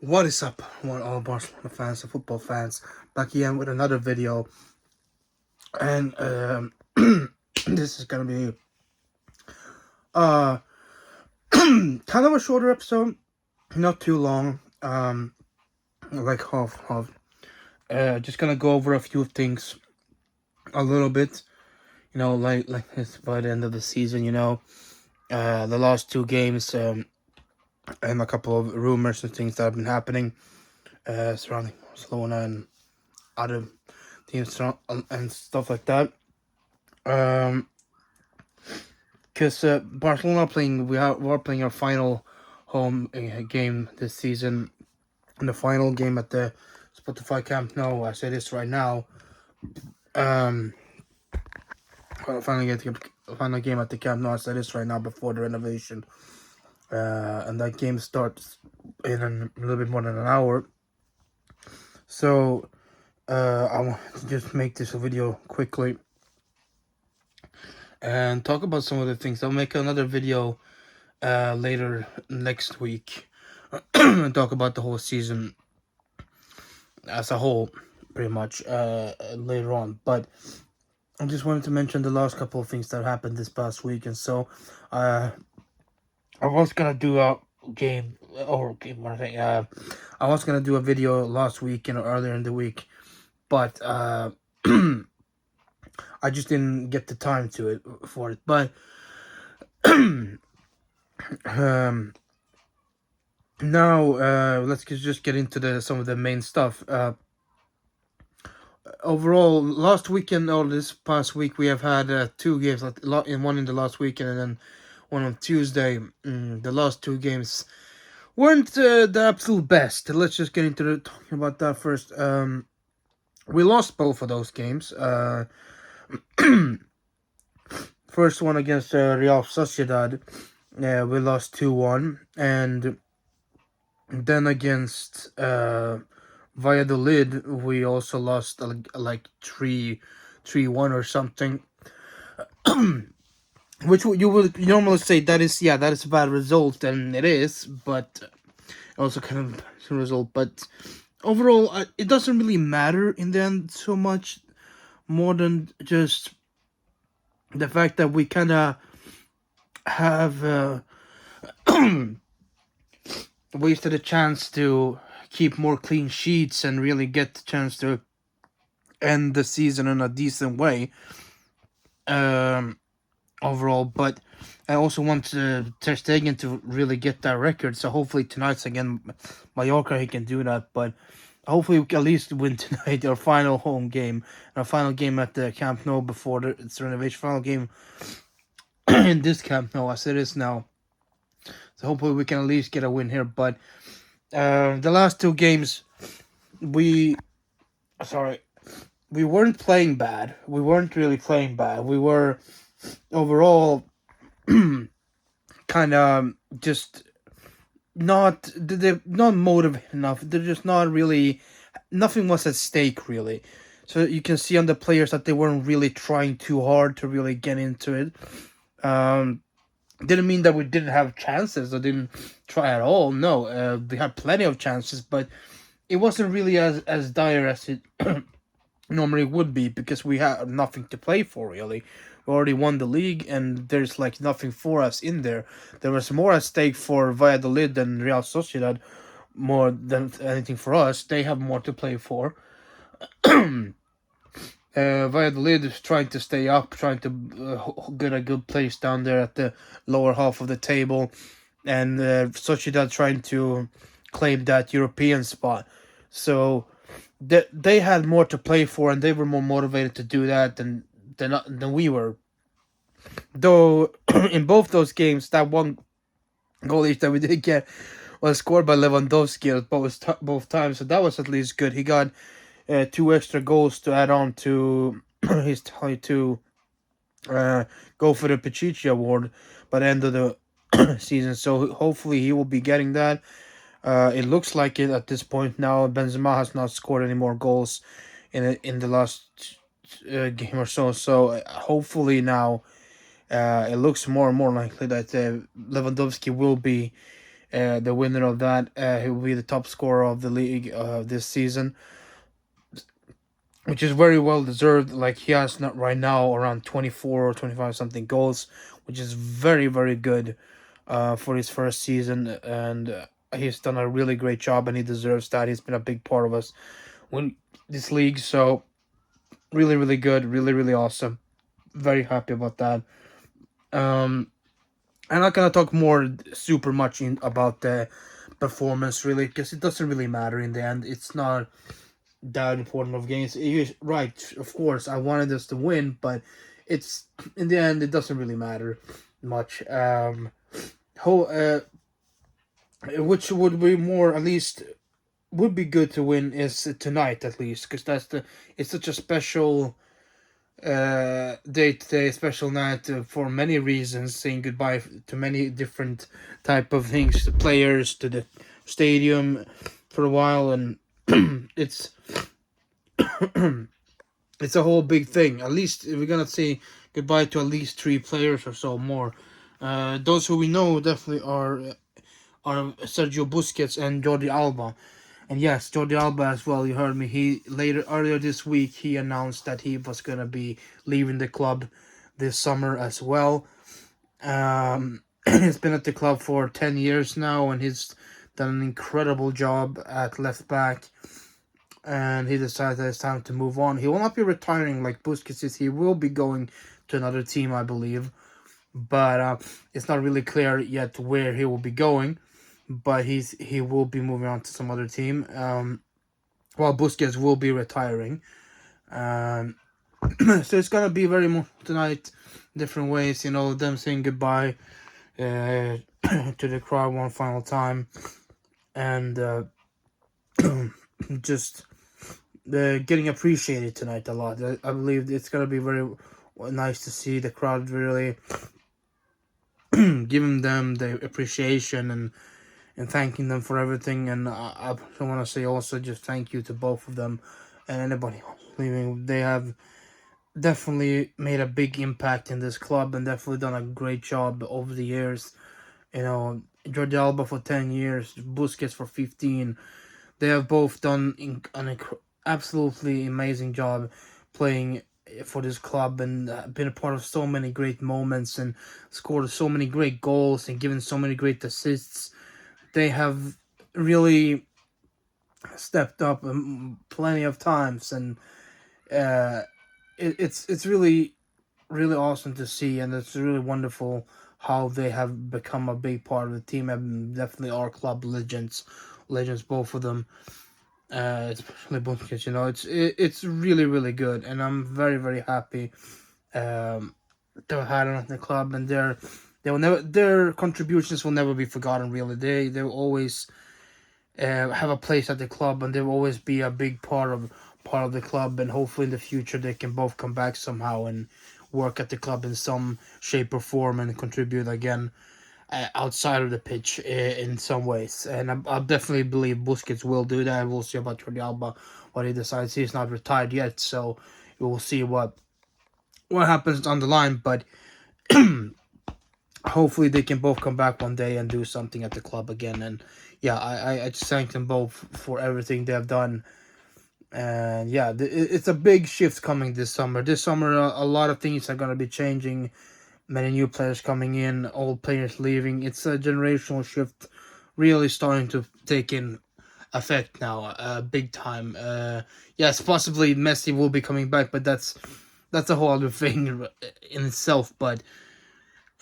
What is up, all Barcelona fans and football fans? Back again with another video, and this is gonna be uh kind of a shorter episode, not too long. Like half. Just gonna go over a few things a little bit. Like it's by the end of the season. The last two games, and a couple of rumors and things that have been happening, surrounding Barcelona and other teams and stuff like that. Because Barcelona we're playing our final home game this season, and the final game at the Spotify Camp Nou. I say this right now. Final game at the Camp Nou. I say this right now before the renovation, and that game starts in a little bit more than an hour. So I want to just make this a video quickly and talk about some of the things. I'll make another video later next week and talk about the whole season as a whole, pretty much, later on. But I just wanted to mention the last couple of things that happened this past week. And so I was gonna do a game one thing. I was gonna do a video last week, earlier in the week, but I just didn't get the time for it. But now let's just get into some of the main stuff. Overall, last weekend or this past week, we have had two games. One in the last weekend and then one on Tuesday. The last two games weren't the absolute best. Let's just get into talking about that first. We lost both of those games. First one against Real Sociedad, we lost 2-1, and then against Valladolid, we also lost like 3-1 or something. Which you would normally say that is a bad result, and it is, but also kind of a result. But overall, it doesn't really matter in the end so much, more than just the fact that we kind of have wasted a chance to keep more clean sheets and really get the chance to end the season in a decent way. Overall, but I also want Ter Stegen to really get that record. So hopefully tonight's again Mallorca, he can do that. But hopefully we can at least win tonight, our final home game, our final game at the Camp Nou before its renovation. Final game in this Camp Nou, as it is now. So hopefully we can at least get a win here. But the last two games, we weren't playing bad. We weren't really playing bad. We were overall kind of just they're not motivated enough. They're just not really, nothing was at stake really. So you can see on the players that they weren't really trying too hard to really get into it. Didn't mean that we didn't have chances or didn't try at all. No, we had plenty of chances, but it wasn't really as dire as it normally would be, because we had nothing to play for really. We already won the league, and there's like nothing for us in there. There was more at stake for Valladolid than Real Sociedad, more than anything for us. They have more to play for. Valladolid is trying to stay up, trying to get a good place down there at the lower half of the table, and Sociedad trying to claim that European spot. So they had more to play for, and they were more motivated to do that than we were. Though in both those games, that one goal each that we did get was scored by Lewandowski both times, so that was at least good. He got 2 extra goals to add on to his tally to go for the Pichichi Award by the end of the season. So hopefully he will be getting that. It looks like it at this point now. Benzema has not scored any more goals in the last game or so. So hopefully now it looks more and more likely that Lewandowski will be the winner of that. He will be the top scorer of the league this season, which is very well deserved. Like he has not right now around 24 or 25 something goals, which is very very good for his first season, and he's done a really great job, and he deserves that. He's been a big part of us win this league, so really really good, really really awesome. Very happy about that. Um, I'm not gonna talk more super much about the performance really, because it doesn't really matter in the end. It's not that important of games. Right, of course, I wanted us to win, but it's in the end it doesn't really matter much. How which would be more at least would be good to win is tonight at least, because it's such a special day today, special night for many reasons, saying goodbye to many different type of things, to players, to the stadium for a while, and it's it's a whole big thing. At least we're gonna say goodbye to at least three players or so more. Those who we know definitely are Sergio Busquets and Jordi Alba. And yes, Jordi Alba as well. You heard me. He earlier this week he announced that he was gonna be leaving the club this summer as well. He's been at the club for 10 years now, and he's done an incredible job at left back. And he decided that it's time to move on. He will not be retiring like Busquets is. He will be going to another team, I believe, but it's not really clear yet where he will be going. But he will be moving on to some other team. While Busquets will be retiring. So it's gonna be very much tonight, different ways. You know, them saying goodbye to the crowd one final time, and just getting appreciated tonight a lot. I believe it's gonna be very nice to see the crowd really giving them the appreciation and thanking them for everything. And I want to say also just thank you to both of them and anybody leaving. They have definitely made a big impact in this club and definitely done a great job over the years. You know, Jordi Alba for 10 years, Busquets for 15. They have both done an absolutely amazing job playing for this club and been a part of so many great moments and scored so many great goals and given so many great assists. They have really stepped up plenty of times, and it's really really awesome to see, and it's really wonderful how they have become a big part of the team and definitely are club legends, both of them. Especially Busquets, you know, it's really really good, and I'm very very happy to have had them at the club, and their contributions will never be forgotten. Really, they will always have a place at the club, and they will always be a big part of the club, and hopefully in the future they can both come back somehow and work at the club in some shape or form and contribute again outside of the pitch in some ways. And I definitely believe Busquets will do that. We'll see about Jordi Alba, what he decides. He's not retired yet, so we'll see what happens on the line. But hopefully they can both come back one day and do something at the club again. And yeah, I just thank them both for everything they have done. And yeah, it's a big shift coming this summer. This summer, a lot of things are going to be changing. Many new players coming in, old players leaving. It's a generational shift really starting to take in effect now, big time. Yes, possibly Messi will be coming back, but that's a whole other thing in itself. But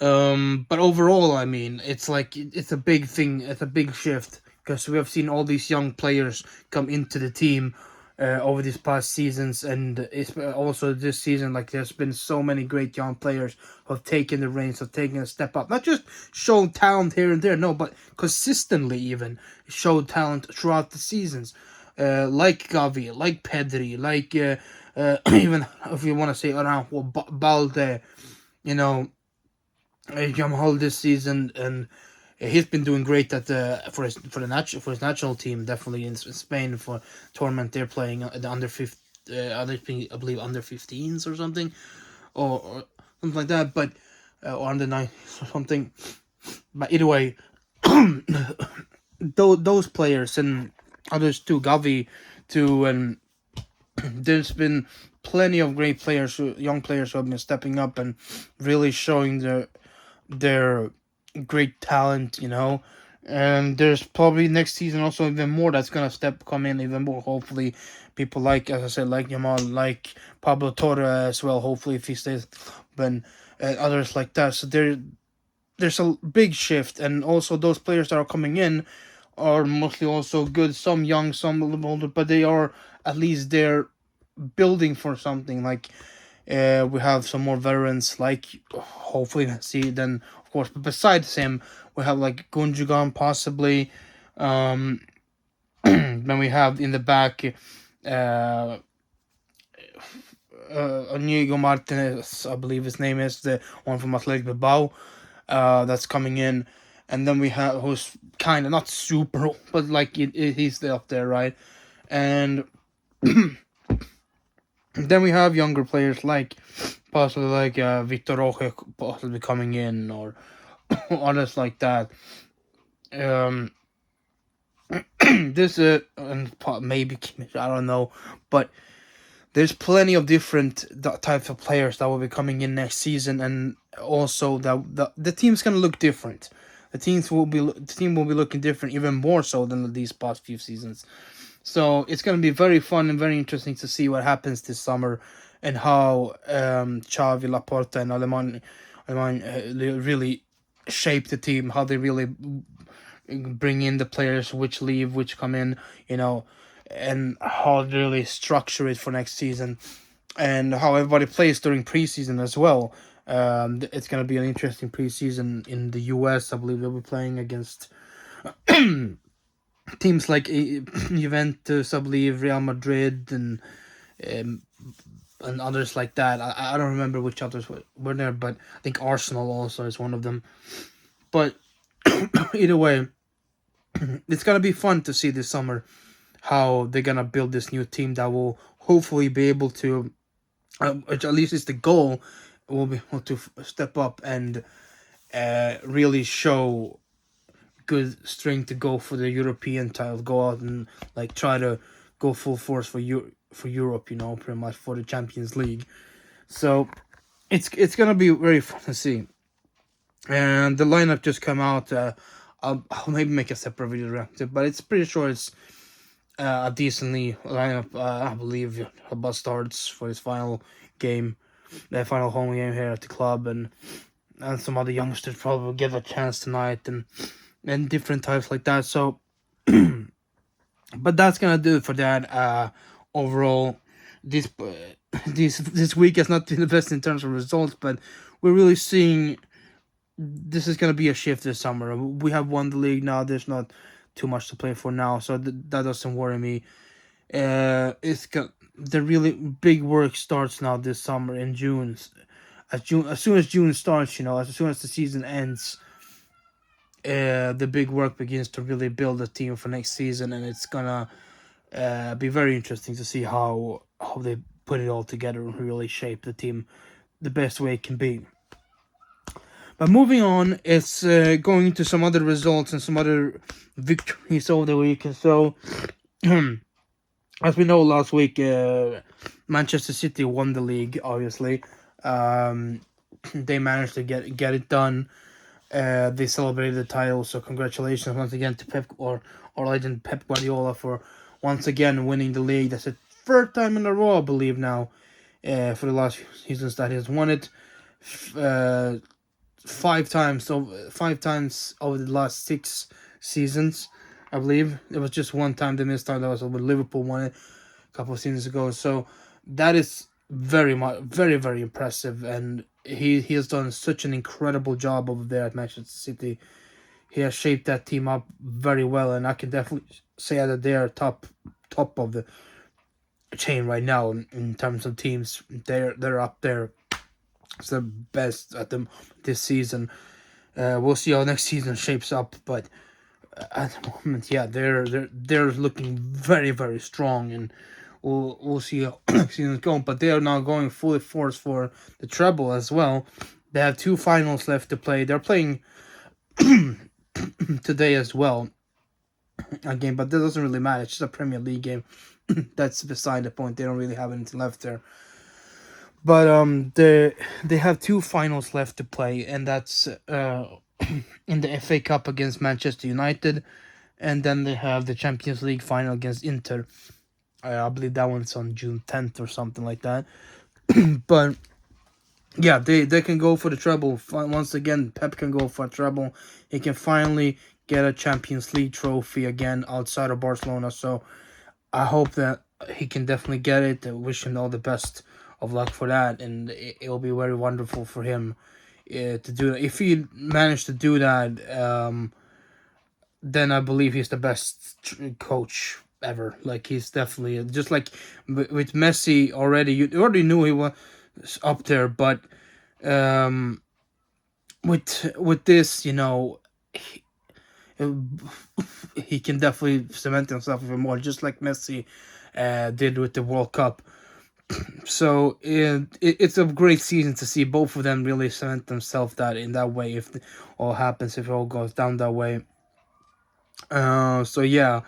overall, I mean, it's like it's a big thing. It's a big shift because we have seen all these young players come into the team over these past seasons, and it's also this season. Like there's been so many great young players who have taken the reins, have taken a step up, not just shown talent here and there, no, but consistently even showed talent throughout the seasons, like Gavi, like Pedri, like even if you want to say around Balde, you know. Jamal this season, and he's been doing great at the for his national team. Definitely in Spain for tournament they're playing the under 50, I believe under 15s or something, or something like that. But or under 9 or something. But either way, those players and others too, Gavi too, and there's been plenty of great players, young players who have been stepping up and really showing their great talent, And there's probably next season also even more that's gonna come in even more. Hopefully, people like, as I said, like Yamal, like Pablo Torre as well. Hopefully, if he stays, and others like that. So there's a big shift, and also those players that are coming in are mostly also good. Some young, some a little older, but they are at least they're building for something. Like we have some more veterans, like hopefully see then of course. But besides him, we have like Gunjugan possibly. Um, then we have in the back Inigo Martinez, I believe his name is, the one from Athletic Bilbao. That's coming in, and then we have who's kind of not super, but like he's still up there, right? And then we have younger players like possibly like Victor Roque possibly coming in, or others like that. Um, this and maybe I don't know, but there's plenty of different types of players that will be coming in next season, and also that the team's gonna look different. The team will be looking different, even more so than these past few seasons. So it's gonna be very fun and very interesting to see what happens this summer, and how Xavi, Laporta, and Aleman really shape the team. How they really bring in the players, which leave, which come in, and how they really structure it for next season, and how everybody plays during preseason as well. It's going to be an interesting preseason in the US. I believe they'll be playing against teams like Juventus, I believe, Real Madrid, um, and others like that. I don't remember which others were there, but I think Arsenal also is one of them. But either way, it's going to be fun to see this summer how they're going to build this new team that will hopefully be able to, which at least is the goal, will be able to step up and really show good strength to go for the European title, go out and like try to go full force for Europe, pretty much for the Champions League. So it's gonna be very fun to see. And the lineup just came out. I'll maybe make a separate video around it, but it's pretty sure it's a decently lineup. I believe Habba starts for his final game, the final home game here at the club, and some other youngsters probably will get a chance tonight, and different types like that. So, but that's gonna do it for that. Overall, this week has not been the best in terms of results, but we're really seeing this is gonna be a shift this summer. We have won the league now. There's not too much to play for now, so that doesn't worry me. The really big work starts now this summer in June. As soon as June starts, as soon as the season ends, the big work begins to really build a team for next season, and it's gonna be very interesting to see how they put it all together and really shape the team the best way it can be. But moving on, it's going into some other results and some other victories over the week. And so, as we know, last week Manchester City won the league. Obviously, they managed to get it done. They celebrated the title, so congratulations once again to Pep or legend Pep Guardiola for once again winning the league. That's the third time in a row, I believe now, for the last few seasons that he has won it. 5 times over the last 6 seasons, I believe. It was just one time they missed out. That was when Liverpool won it a couple of seasons ago. So that is very very impressive, and he has done such an incredible job over there at Manchester City. He has shaped that team up very well, and I can definitely say that they are top of the chain right now in terms of teams. They're up there. It's the best at this season. We'll see how next season shapes up, but at the moment, yeah, they're looking very very strong, and we'll see how next season's going. But they are now going fully force for the treble as well. They have 2 finals left to play. They're playing today as well. A game, but that doesn't really matter. It's just a Premier League game. That's beside the point. They don't really have anything left there. But they have two finals left to play, and that's in the FA Cup against Manchester United, and then they have the Champions League final against Inter. I believe that one's on June 10th or something like that. But yeah, they can go for the treble once again. Pep can go for a treble. He can finally get a Champions League trophy again outside of Barcelona. So I hope that he can definitely get it. I wish him all the best of luck for that, and it'll be very wonderful for him to do that. If he managed to do that, then I believe he's the best coach ever. Like, he's definitely just like with Messi already. You already knew he was up there, but with this, he can definitely cement himself even more, just like Messi did with the World Cup. So it's a great season to see both of them really cement themselves in that way. If it all happens, if it all goes down that way. So yeah.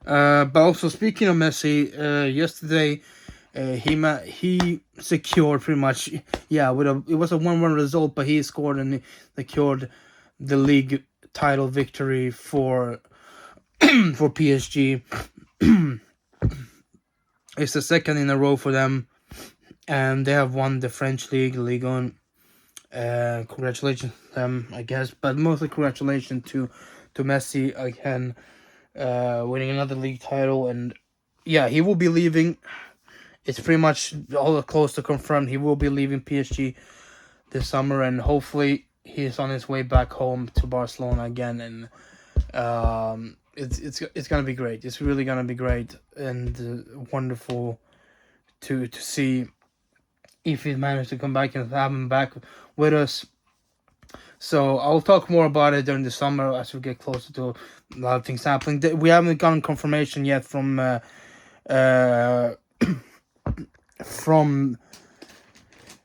But also, speaking of Messi, yesterday he secured pretty much, it was a 1-1 result, but he scored and secured the league title victory for PSG. It's the second in a row for them, and they have won the French league, Ligue 1. Congratulations to them, I guess, but mostly congratulations to Messi again, winning another league title. And yeah, he will be leaving. It's pretty much all close to confirmed. He will be leaving PSG this summer, and hopefully he's on his way back home to Barcelona again. And it's gonna be great. It's really gonna be great and wonderful to see if he managed to come back and have him back with us. So I'll talk more about it during the summer as we get closer to a lot of things happening. We haven't gotten confirmation yet from La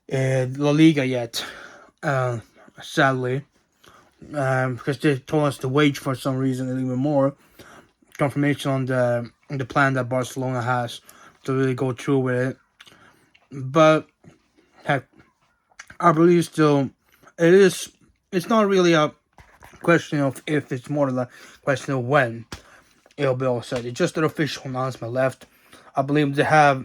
Liga yet, sadly, because they told us to wait for some reason and even more confirmation on the plan that Barcelona has to really go through with it. But heck, I believe still it's not really a question of if, it's more than a question of when it'll be all set. It's just an official announcement left. I believe they have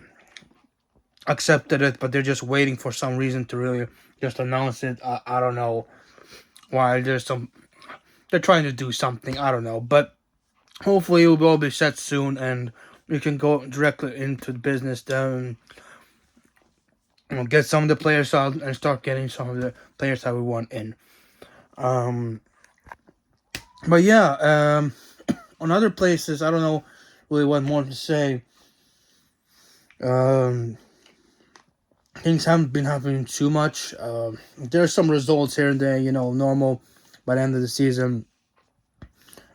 accepted it, but they're just waiting for some reason to really just announce it. I don't know why. They're trying to do something. I don't know, but hopefully it will all be set soon, and we can go directly into the business then. Get some of the players out and start getting some of the players that we want in. But yeah, on other places, I don't know really what more to say. Things haven't been happening too much. There's some results here and there, normal. By the end of the season,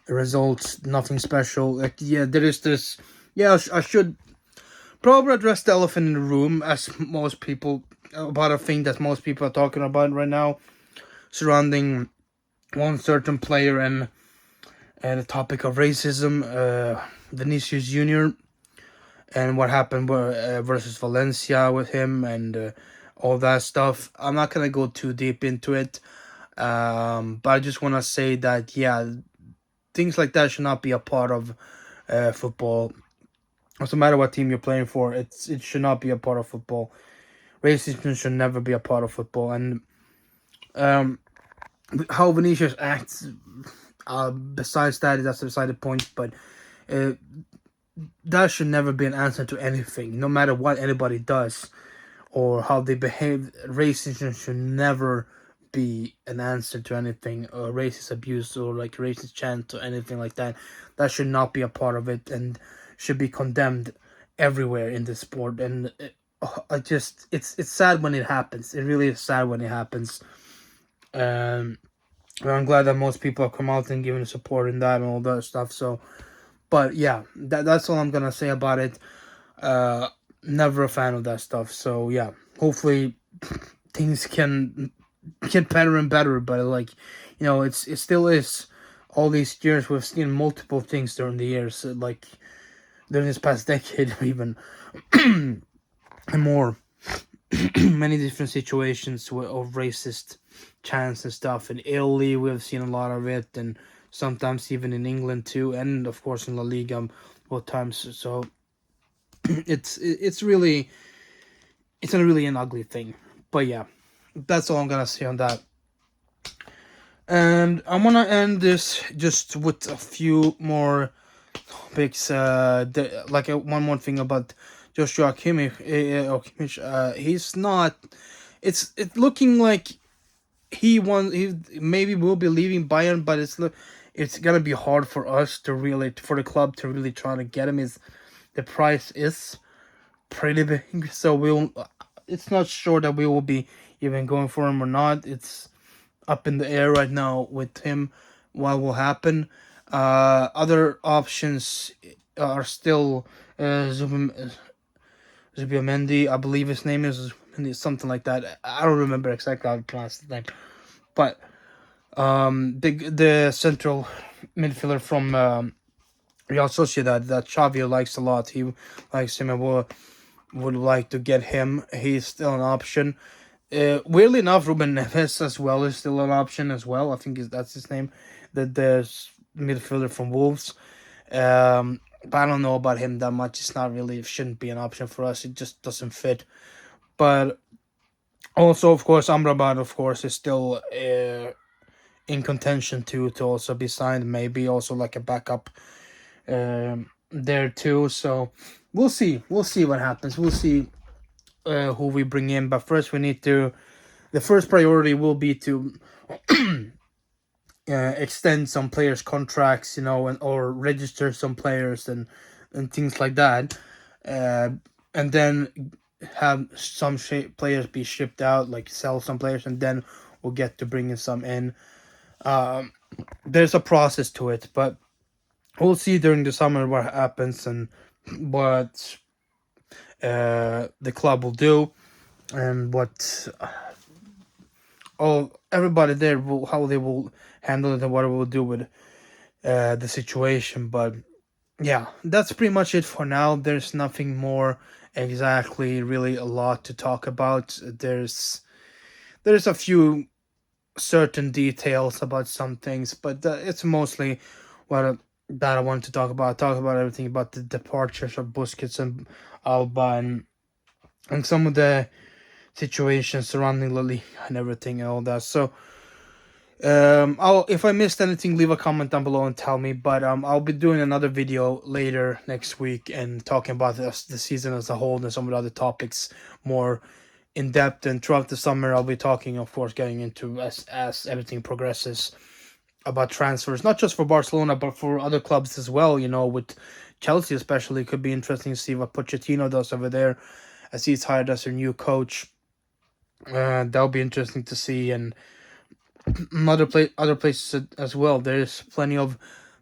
the results, nothing special. Like, yeah, there is this. Yeah, I should probably address the elephant in the room, as most people, about a thing that most people are talking about right now, surrounding one certain player and the topic of racism, Vinicius Junior, and what happened versus Valencia with him, and all that stuff. I'm not gonna go too deep into it, but I just want to say that, yeah, things like that should not be a part of football. Doesn't matter what team you're playing for, it should not be a part of football. Racism should never be a part of football. And how Vinicius acts, besides that's beside the point, but that should never be an answer to anything, no matter what anybody does or how they behave. Racism should never be an answer to anything, or racist abuse, or like racist chant, or anything like that. That should not be a part of it, and should be condemned everywhere in the sport. And it's sad when it happens. It really is sad when it happens. I'm glad that most people have come out and given support in that and all that stuff. So, but yeah, that's all I'm gonna say about it. Never a fan of that stuff. So yeah, hopefully things can get better and better. But like, it still is all these years we've seen multiple things during the years, like during this past decade even, and more. Many different situations of racist chants and stuff. In Italy, we've seen a lot of it, and sometimes even in England too, and of course in La Liga both times. So it's really an ugly thing. But yeah, that's all I'm gonna say on that. And I'm gonna end this just with a few more topics. One more thing about Joshua Kimmich. He's not. It's looking like he maybe will be leaving Bayern, but it's gonna be hard for us to really, for the club to really try to get him. Is the price is pretty big, so it's not sure that we will be even going for him or not. It's up in the air right now with him. What will happen? Other options are still Zubimendi, I believe his name is something like that. I don't remember exactly how to pronounce the name, but the central midfielder from Real Sociedad that Xavi likes a lot. He likes him and would like to get him. He's still an option. Weirdly enough, Ruben Neves as well is still an option as well. I think that's his name. The midfielder from Wolves. But I don't know about him that much. It's not really, it shouldn't be an option for us. It just doesn't fit. But also, of course, Amrabat, of course, is still in contention to also be signed. Maybe also like a backup there too. So we'll see. We'll see what happens. We'll see who we bring in. But first, we need to. The first priority will be to extend some players' contracts, or register some players and things like that, and then have some players be shipped out, like sell some players, and then we'll get to bringing some in. There's a process to it, but we'll see during the summer what happens and what the club will do, and what everybody there how they will handle it and what we'll do with the situation. But yeah, that's pretty much it for now. There's nothing more exactly really a lot to talk about. There's a few certain details about some things, but it's mostly that I want to talk about. Talk about everything about the departures of Busquets and Alba, and some of the situations surrounding La Liga and everything and all that. So if I missed anything, leave a comment down below and tell me. But I'll be doing another video later next week and talking about the season as a whole and some of the other topics more in depth. And throughout the summer, I'll be talking, of course, getting into as everything progresses about transfers, not just for Barcelona but for other clubs as well. With Chelsea especially, it could be interesting to see what Pochettino does over there, as he's hired as their new coach. That'll be interesting to see, and other places as well. There's plenty of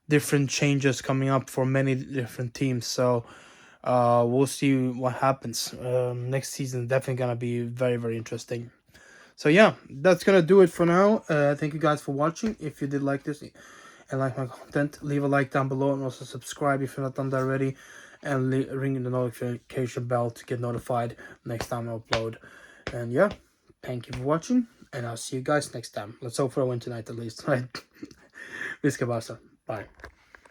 different changes coming up for many different teams, so we'll see what happens. Next season definitely gonna be very, very interesting. So yeah, that's gonna do it for now. Thank you guys for watching. If you did like this and like my content, leave a like down below, and also subscribe if you're not done that already, and ring the notification bell to get notified next time I upload. And yeah, thank you for watching, and I'll see you guys next time. Let's hope for a win tonight at least, right? Visca Barca. Bye.